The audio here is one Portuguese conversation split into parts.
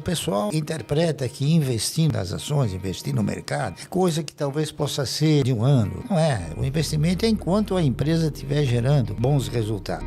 O pessoal interpreta que investir nas ações, investir no mercado, é coisa que talvez possa ser de um ano. Não é. O investimento é enquanto a empresa estiver gerando bons resultados.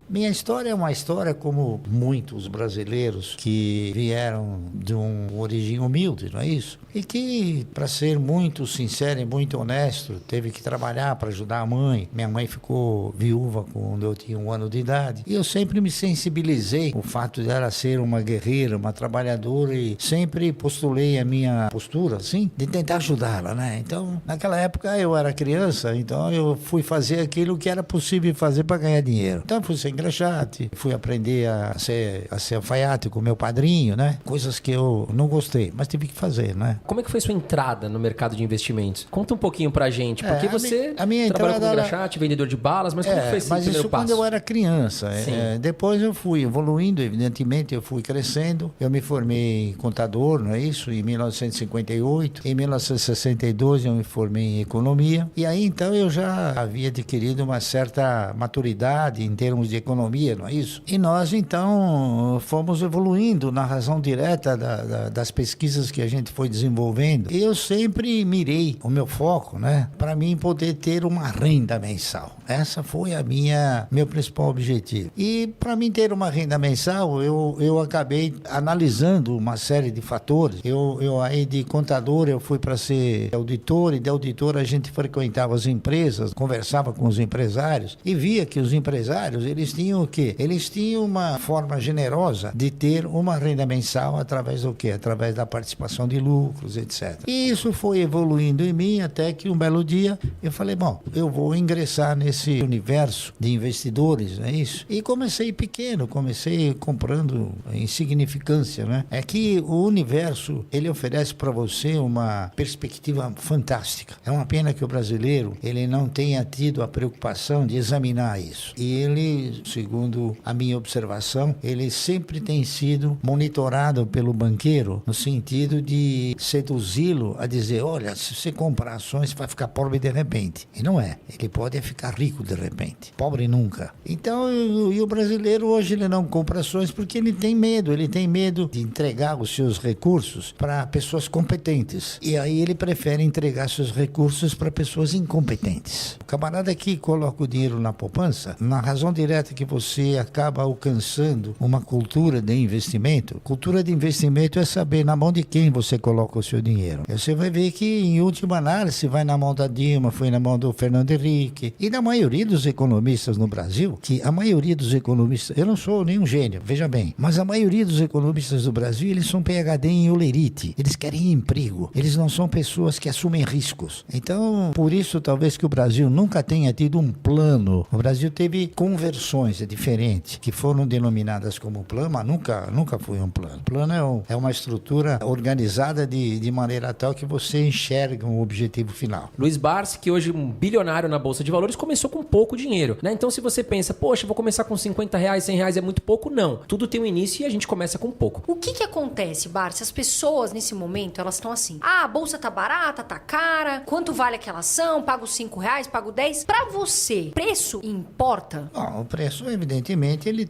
Minha história é uma história como muitos brasileiros que vieram de uma origem humilde, não é isso? E que, para ser muito sincero e muito honesto, teve que trabalhar para ajudar a mãe. Minha mãe ficou viúva quando eu tinha 1 ano de idade. E eu sempre me sensibilizei com o fato dela ser uma guerreira, uma trabalhadora, e sempre postulei a minha postura, assim, de tentar ajudá-la, né? Então, naquela época eu era criança, então eu fui fazer aquilo que era possível fazer para ganhar dinheiro. Então, eu fui ser engraxate, fui aprender a ser alfaiate com meu padrinho, né? Coisas que eu não gostei, mas tive que fazer, né? Como é que foi sua entrada no mercado de investimentos? Conta um pouquinho pra gente, porque você a minha trabalhou como entrada engraxate, vendedor de balas, mas como foi esse mas primeiro isso passo? quando eu era criança. Depois eu fui evoluindo, evidentemente, eu fui crescendo. Eu me formei contador, não é isso? Em 1958. Em 1962 eu me formei em economia. E aí então eu já havia adquirido uma certa maturidade em termos de economia, não é isso? E nós então fomos evoluindo na razão direta das pesquisas que a gente foi desenvolvendo. E eu sempre mirei o meu foco, né, para mim poder ter uma renda mensal. Essa foi meu principal objetivo. E para mim ter uma renda mensal, eu acabei analisando uma série de fatores. Eu aí de contador eu fui para ser auditor, e de auditor a gente frequentava as empresas, conversava com os empresários e via que os empresários, eles tinham o quê? Eles tinham uma forma generosa de ter uma renda mensal através do quê? Através da participação de lucros, etc. E isso foi evoluindo em mim até que um belo dia eu falei, bom, eu vou ingressar nesse universo de investidores, não é isso? E comecei pequeno, comecei comprando insignificância, né? É que o universo, ele oferece para você uma perspectiva fantástica. É uma pena que o brasileiro, ele não tenha tido a preocupação de examinar isso. E ele, segundo a minha observação, ele sempre tem sido monitorado pelo banqueiro no sentido de seduzi-lo a dizer, olha, se você comprar ações, você vai ficar pobre de repente. E não é. Ele pode ficar rico de repente. Pobre nunca. Então, e o brasileiro hoje ele não compra ações porque ele tem medo de entregar os seus recursos para pessoas competentes. E aí ele prefere entregar seus recursos para pessoas incompetentes. O camarada que coloca o dinheiro na poupança, na razão direta que você acaba alcançando uma cultura de investimento. Cultura de investimento é saber na mão de quem você coloca o seu dinheiro. Você vai ver que, em última análise, vai na mão da Dilma, foi na mão do Fernando Henrique e da maioria dos economistas no Brasil, que a maioria dos economistas, eu não sou nenhum gênio, veja bem, mas a maioria dos economistas do Brasil, eles são PhD em olerite, eles querem emprego, eles não são pessoas que assumem riscos. Então, por isso, talvez que o Brasil nunca tenha tido um plano. O Brasil teve conversões, é diferente, que foram denominadas como plano, mas nunca foi um plano. Plano é uma estrutura organizada de maneira tal que você enxerga um objetivo final. Luiz Barsi, que hoje é um bilionário na Bolsa de Valores, começou com pouco dinheiro, né? Então, se você pensa, poxa, vou começar com R$50, R$100 é muito pouco, não. Tudo tem um início e a gente começa com pouco. O que acontece, Barsi? As pessoas, nesse momento, elas estão assim, a bolsa tá barata, tá cara, quanto vale aquela ação? Pago R$5, pago 10. Pra você, preço importa? Bom, o preço, evidentemente, ele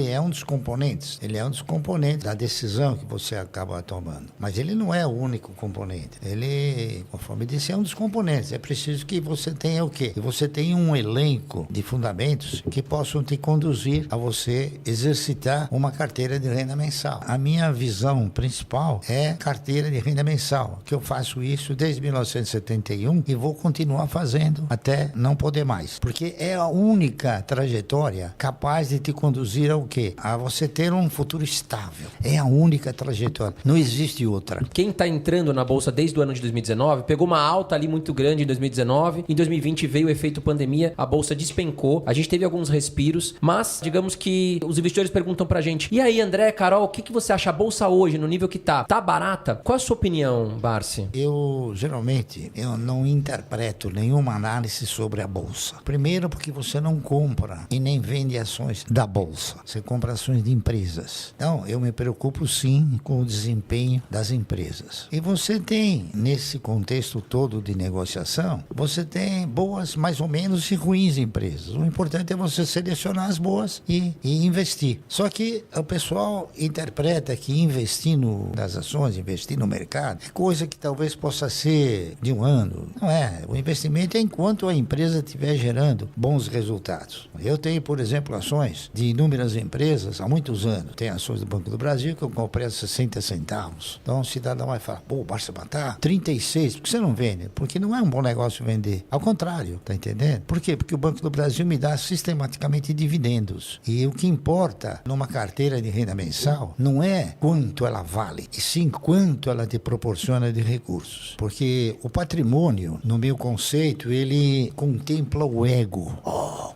é um dos componentes. Ele é um dos componentes da decisão que você acaba tomando. Mas ele não é o único componente. Ele, conforme disse, é um dos componentes. É preciso que você tenha o quê? Que você tenha um elenco de fundamentos que possam te conduzir a você exercitar uma carteira de renda mensal. A minha visão principal é carteira de renda mensal, que eu faço isso desde 1971 e vou continuar fazendo até não poder mais. Porque é a única trajetória capaz de te conduzir ao quê? A você ter um futuro estável. É a única trajetória. Não existe outra. Quem está entrando na Bolsa desde o ano de 2019, pegou uma alta ali muito grande em 2019. Em 2020 veio o efeito pandemia, a Bolsa despencou. A gente teve alguns respiros, mas digamos que os investidores perguntam pra gente, e aí, André, Carol, o que você acha a Bolsa hoje, no nível que tá? Tá barata? Qual a sua opinião, Barsi? Geralmente, eu não interpreto nenhuma análise sobre a Bolsa. Primeiro, porque você não compra em nem vende ações da Bolsa. Você compra ações de empresas. Então, eu me preocupo sim com o desempenho das empresas. E você tem, nesse contexto todo de negociação, você tem boas, mais ou menos, e ruins empresas. O importante é você selecionar as boas e investir. Só que o pessoal interpreta que investir nas ações, investir no mercado, é coisa que talvez possa ser de um ano. Não é. O investimento é enquanto a empresa estiver gerando bons resultados. Eu tenho, por exemplo, ações de inúmeras empresas há muitos anos. Tem ações do Banco do Brasil que eu comprei a 60 centavos. Então o cidadão vai falar, pô, Barça matar 36, por que você não vende? Porque não é um bom negócio vender. Ao contrário, tá entendendo? Por quê? Porque o Banco do Brasil me dá sistematicamente dividendos. E o que importa numa carteira de renda mensal não é quanto ela vale, e sim quanto ela te proporciona de recursos. Porque o patrimônio, no meu conceito, ele contempla o ego.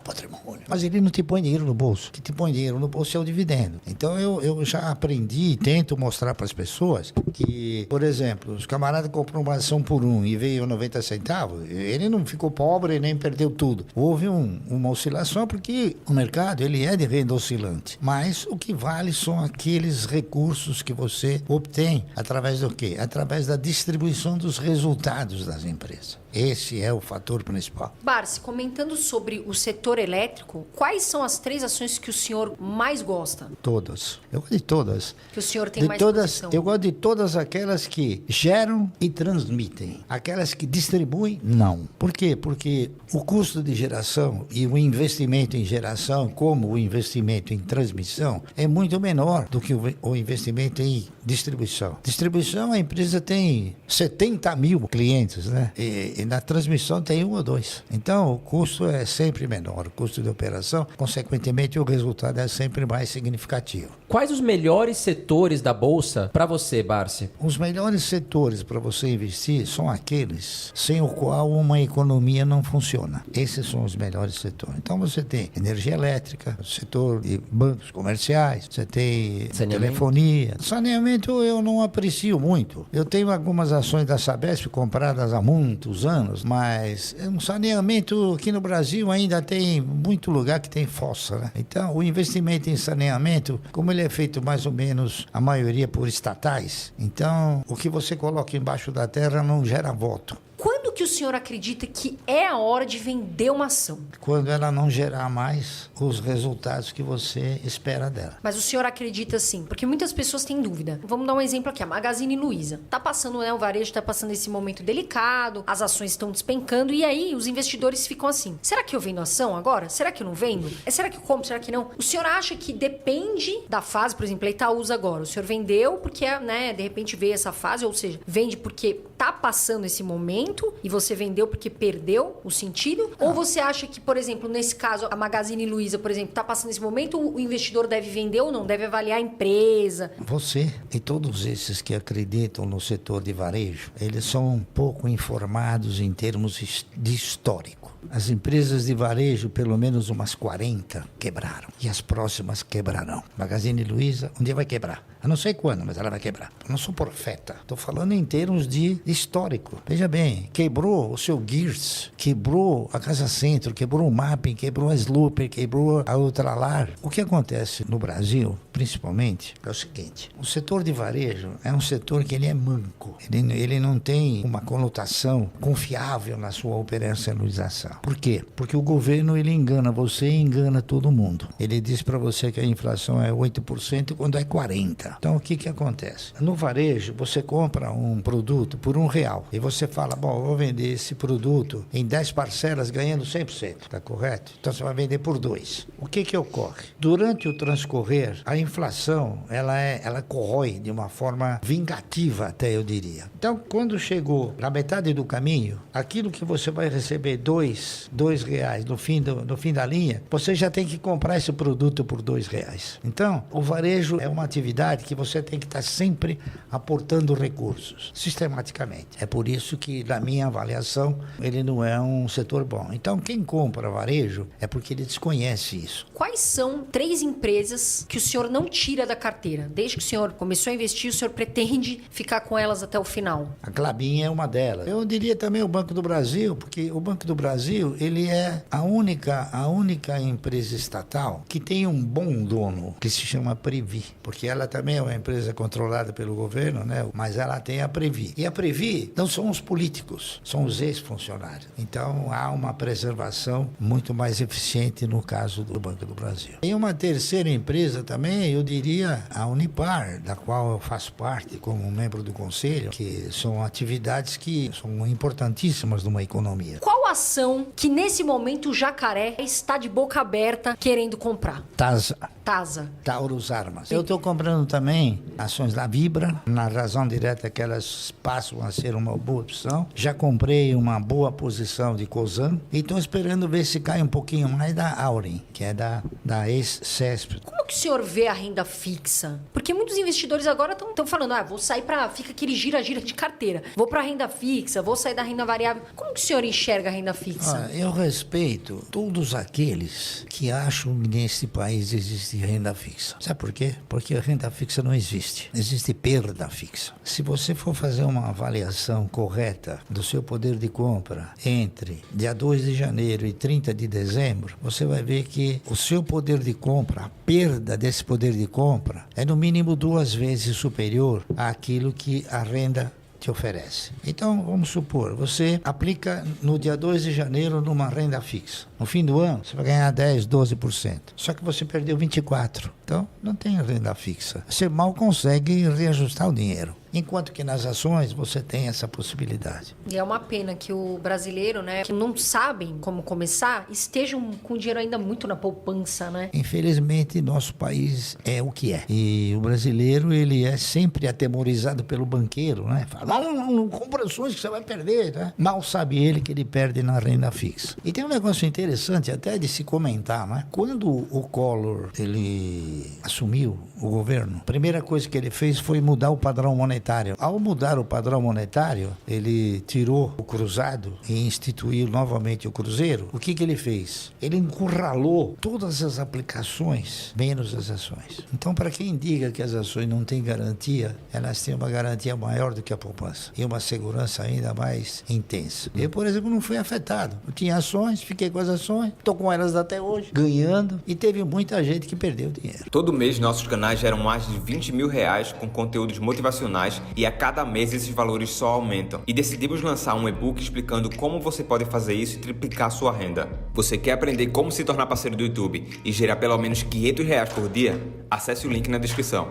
Patrimônio. Mas ele não te põe dinheiro no bolso. O que te põe dinheiro no bolso é o dividendo. Então eu já aprendi e tento mostrar para as pessoas que, por exemplo, os camaradas compram uma ação por e veio 90 centavos, ele não ficou pobre nem perdeu tudo. Houve uma oscilação porque o mercado ele é de renda oscilante. Mas o que vale são aqueles recursos que você obtém através do quê? Através da distribuição dos resultados das empresas. Esse é o fator principal. Barsi, comentando sobre o setor elétrico, quais são as 3 ações que o senhor mais gosta? Todas. Eu gosto de todas. Que o senhor tem mais posição? Eu gosto de todas aquelas que geram e transmitem. Aquelas que distribuem, não. Por quê? Porque o custo de geração e o investimento em geração, como o investimento em transmissão, é muito menor do que o investimento em distribuição. Distribuição, a empresa tem 70 mil clientes, né? E na transmissão tem 1 ou 2. Então, o custo é sempre menor. O custo de operação, consequentemente, o resultado é sempre mais significativo. Quais os melhores setores da Bolsa para você, Barsi? Os melhores setores para você investir são aqueles sem o qual uma economia não funciona. Esses são os melhores setores. Então, você tem energia elétrica, o setor de bancos comerciais, você tem telefonia. Saneamento eu não aprecio muito. Eu tenho algumas ações da Sabesp compradas há muitos anos, mas um saneamento aqui no Brasil ainda tem muito lugar que tem fossa, né? Então, o investimento em saneamento, como ele é feito mais ou menos, a maioria por estatais, então, o que você coloca embaixo da terra não gera voto. Quando que o senhor acredita que é a hora de vender uma ação? Quando ela não gerar mais os resultados que você espera dela. Mas o senhor acredita assim? Porque muitas pessoas têm dúvida. Vamos dar um exemplo aqui, a Magazine Luiza. Tá passando, né, o varejo tá passando esse momento delicado, as ações estão despencando e aí os investidores ficam assim, será que eu vendo ação agora? Será que eu não vendo? Será que eu compro? Será que não? O senhor acha que depende da fase, por exemplo, a Itaúsa agora, o senhor vendeu porque, né, de repente veio essa fase, ou seja, vende porque tá passando esse momento e você vendeu porque perdeu o sentido? Ou você acha que, por exemplo, nesse caso, a Magazine Luiza, por exemplo, está passando esse momento, o investidor deve vender ou não? Deve avaliar a empresa? Você e todos esses que acreditam no setor de varejo, eles são um pouco informados em termos de histórico. As empresas de varejo, pelo menos umas 40, quebraram. E as próximas quebrarão. Magazine Luiza, um dia vai quebrar. Eu não sei quando, mas ela vai quebrar. Eu não sou profeta. Estou falando em termos de histórico. Veja bem, quebrou o seu Gears, quebrou a Casa Centro, quebrou o Mapping, quebrou a Slooper, quebrou a Ultralar. O que acontece no Brasil, principalmente, é o seguinte. O setor de varejo é um setor que ele é manco. Ele não tem uma conotação confiável na sua operacionalização. Por quê? Porque o governo ele engana você e engana todo mundo. Ele diz para você que a inflação é 8% quando é 40%. Então o que acontece? No varejo você compra um produto por R$1 e você fala, bom, eu vou vender esse produto em 10 parcelas ganhando 100%, tá correto? Então você vai vender por 2. O que ocorre? Durante o transcorrer, a inflação ela corrói de uma forma vingativa até, eu diria. Então quando chegou na metade do caminho, aquilo que você vai receber R$2 no fim da linha, você já tem que comprar esse produto por R$2. Então, o varejo é uma atividade que você tem que estar sempre aportando recursos, sistematicamente. Exatamente. É por isso que, na minha avaliação, ele não é um setor bom. Então, quem compra varejo é porque ele desconhece isso. Quais são 3 empresas que o senhor não tira da carteira? Desde que o senhor começou a investir, o senhor pretende ficar com elas até o final? A Klabin é uma delas. Eu diria também o Banco do Brasil, porque o Banco do Brasil, ele é a única empresa estatal que tem um bom dono, que se chama Previ, porque ela também é uma empresa controlada pelo governo, né? Mas ela tem a Previ. E a Previ não são os políticos, são os ex-funcionários. Então há uma preservação muito mais eficiente no caso do Banco do Brasil. Tem uma terceira empresa também, eu diria a Unipar, da qual eu faço parte como membro do conselho, que são atividades que são importantíssimas numa economia. Qual ação que nesse momento o Jacaré está de boca aberta querendo comprar? TASA. Taurus Armas. Eu estou comprando também ações da Vibra, na razão direta que elas passam a ser uma boa opção. Já comprei uma boa posição de Cosan e estou esperando ver se cai um pouquinho mais da Auren, que é da ex-CESP. Como que o senhor vê a renda fixa? Porque muitos investidores agora estão falando, vou sair fica aquele gira-gira de carteira. Vou para a renda fixa, vou sair da renda variável. Como que o senhor enxerga a renda fixa? Eu respeito todos aqueles que acham que nesse país existe renda fixa. Sabe por quê? Porque a renda fixa não existe. Existe perda fixa. Se você for fazer uma avaliação correta do seu poder de compra entre dia 2 de janeiro e 30 de dezembro, você vai ver que o seu poder de compra, a perda desse poder de compra, é no mínimo 2 vezes superior àquilo que a renda te oferece. Então, vamos supor, você aplica no dia 2 de janeiro numa renda fixa. No fim do ano, você vai ganhar 10%, 12%. Só que você perdeu 24%. Então, não tem renda fixa. Você mal consegue reajustar o dinheiro. Enquanto que nas ações você tem essa possibilidade. E é uma pena que o brasileiro, né, que não sabem como começar, estejam com o dinheiro ainda muito na poupança, né? Infelizmente, nosso país é o que é. E o brasileiro, ele é sempre atemorizado pelo banqueiro, né? Fala, não compra ações que você vai perder, né? Mal sabe ele que ele perde na renda fixa. E tem um negócio interessante até de se comentar, né? Quando o Collor, ele assumiu o governo, a primeira coisa que ele fez foi mudar o padrão monetário. Ao mudar o padrão monetário, ele tirou o cruzado e instituiu novamente o cruzeiro. O que ele fez? Ele encurralou todas as aplicações, menos as ações. Então, para quem diga que as ações não têm garantia, elas têm uma garantia maior do que a poupança e uma segurança ainda mais intensa. Eu, por exemplo, não fui afetado. Eu tinha ações, fiquei com as ações, estou com elas até hoje, ganhando, e teve muita gente que perdeu dinheiro. Todo mês, nossos canais geram mais de R$20 mil com conteúdos motivacionais e a cada mês esses valores só aumentam. E decidimos lançar um e-book explicando como você pode fazer isso e triplicar sua renda. Você quer aprender como se tornar parceiro do YouTube e gerar pelo menos R$500 por dia? Acesse o link na descrição.